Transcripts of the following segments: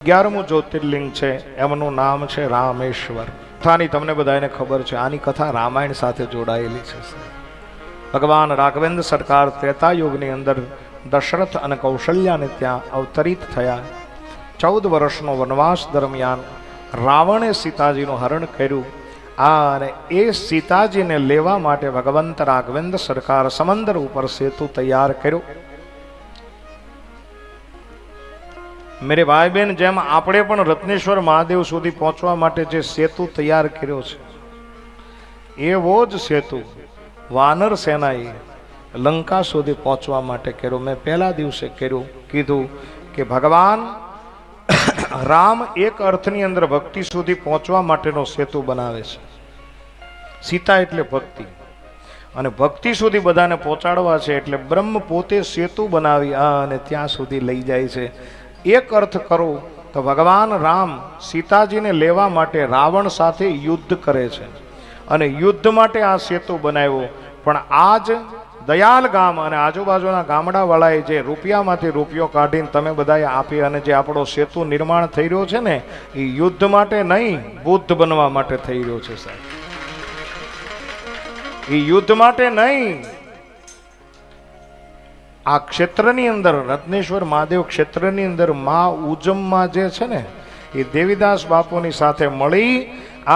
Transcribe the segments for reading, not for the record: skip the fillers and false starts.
11મું જ્યોતિર્લિંગ છે, એમનું નામ છે રામેશ્વર. કથાની તમને બધાને ખબર છે, આની કથા રામાયણ સાથે જોડાયેલી છે. ભગવાન રાઘવેન્દ્ર સરકાર ત્રેતા યુગની અંદર દશરથ અને કૌશલ્યાને ત્યાં અવતરિત થયા. 14 વર્ષનો વનવાસ દરમિયાન રાવણે સીતાજીનું હરણ કર્યું. અને એ સીતાજીને લેવા માટે ભગવંત રાઘવેન્દ્ર સરકાર સમંદર ઉપર સેતુ તૈયાર કર્યો. મેરે ભાઈ બહેન, જેમ આપણે પણ રત્નેશ્વર મહાદેવ સુધી પહોંચવા માટે જે સેતુ તૈયાર કર્યો છે, એવો જ સેતુ વાનર સેનાએ લંકા સુધી પહોંચવા માટે કર્યો. મેં પહેલા દિવસે કીધું કે ભગવાન રામ એક અર્થની અંદર ભક્તિ સુધી પહોંચવા માટેનો સેતુ બનાવે છે. સીતા એટલે ભક્તિ, અને ભક્તિ સુધી બધાને પહોંચાડવા છે, એટલે બ્રહ્મ પોતે સેતુ બનાવી અને ત્યાં સુધી લઈ જાય છે. એક અર્થ કરો તો ભગવાન રામ સીતાજીને લેવા માટે રાવણ સાથે યુદ્ધ કરે છે, અને યુદ્ધ માટે આ સેતુ બનાવ્યો. પણ આજ દયાલ ગામ અને આજુબાજુના ગામડાવાળાએ જે રૂપિયામાંથી રૂપિયો કાઢીને તમે બધાએ આપી, અને જે આપણો સેતુ નિર્માણ થઈ રહ્યો છે ને, એ યુદ્ધ માટે નહીં, બુદ્ધ બનવા માટે થઈ રહ્યો છે સાહેબ. એ યુદ્ધ માટે નહીં. આ ક્ષેત્રની અંદર, રત્નેશ્વર મહાદેવ ક્ષેત્રની અંદર મા ઉજમમાં જે છે ને, એ દેવીદાસ બાપુની સાથે મળી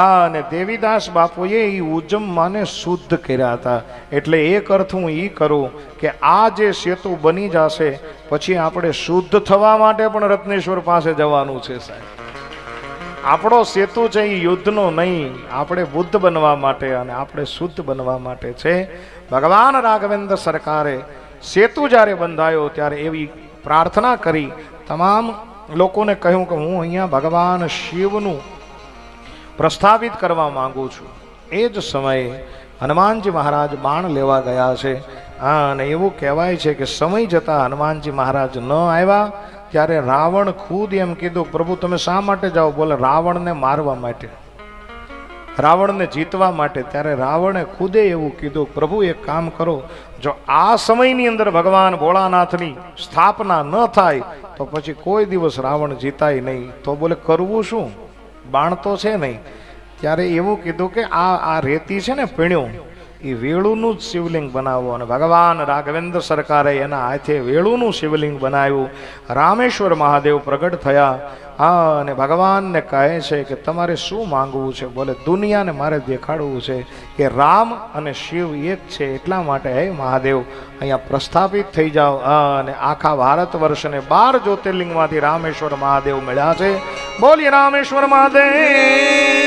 અને દેવીદાસ બાપુએ એ ઉજમમાને શુદ્ધ કર્યા હતા. એટલે એક અર્થ હું એ કરું કે આ જે સેતુ બની જશે પછી આપણે શુદ્ધ થવા માટે પણ રત્નેશ્વર પાસે જવાનું છે સાહેબ. આપણો સેતુ છે એ યુદ્ધનો નહીં, આપણે બુદ્ધ બનવા માટે અને આપણે શુદ્ધ બનવા માટે છે. ભગવાન રાઘવેન્દ્ર સરકારે સેતુ જ્યારે બંધાયો ત્યારે એવી પ્રાર્થના કરી, તમામ લોકોને કહ્યું કે હું અહીંયા ભગવાન શિવનું પ્રસ્થાપિત કરવા માંગુ છું. એ જ સમયે હનુમાનજી મહારાજ બાણ લેવા ગયા છે, અને એવું કહેવાય છે કે સમય જતાં હનુમાનજી મહારાજ ન આવ્યા ત્યારે રાવણ ખુદ એમ કીધું, પ્રભુ તમે શા માટે જાઓ? બોલે રાવણને મારવા માટે, રાવણને જીતવા માટે. ત્યારે રાવણે ખુદે એવું કીધું, પ્રભુ એક કામ કરો, જો આ સમયની અંદર ભગવાન ભોળાનાથની સ્થાપના ન થાય તો પછી કોઈ દિવસ રાવણ જીતાય નહીં. તો બોલે કરવું શું? બાણ તો છે નહીં. ત્યારે એવું કીધું કે આ રેતી છે ને પીણ્યું, એ વેળુનું જ શિવલિંગ બનાવો. અને ભગવાન રાઘવેન્દ્ર સરકારે એના હાથે વેળુનું શિવલિંગ બનાવ્યું. રામેશ્વર મહાદેવ પ્રગટ થયા અને ભગવાનને કહે છે કે તમારે શું માંગવું છે? બોલે દુનિયાને મારે દેખાડવું છે કે રામ અને શિવ એક છે, એટલા માટે હે મહાદેવ અહીંયા પ્રસ્થાપિત થઈ જાઓ. અને આખા ભારત વર્ષને 12 જ્યોતિર્લિંગમાંથી રામેશ્વર મહાદેવ મળ્યા છે. બોલીએ રામેશ્વર મહાદેવ.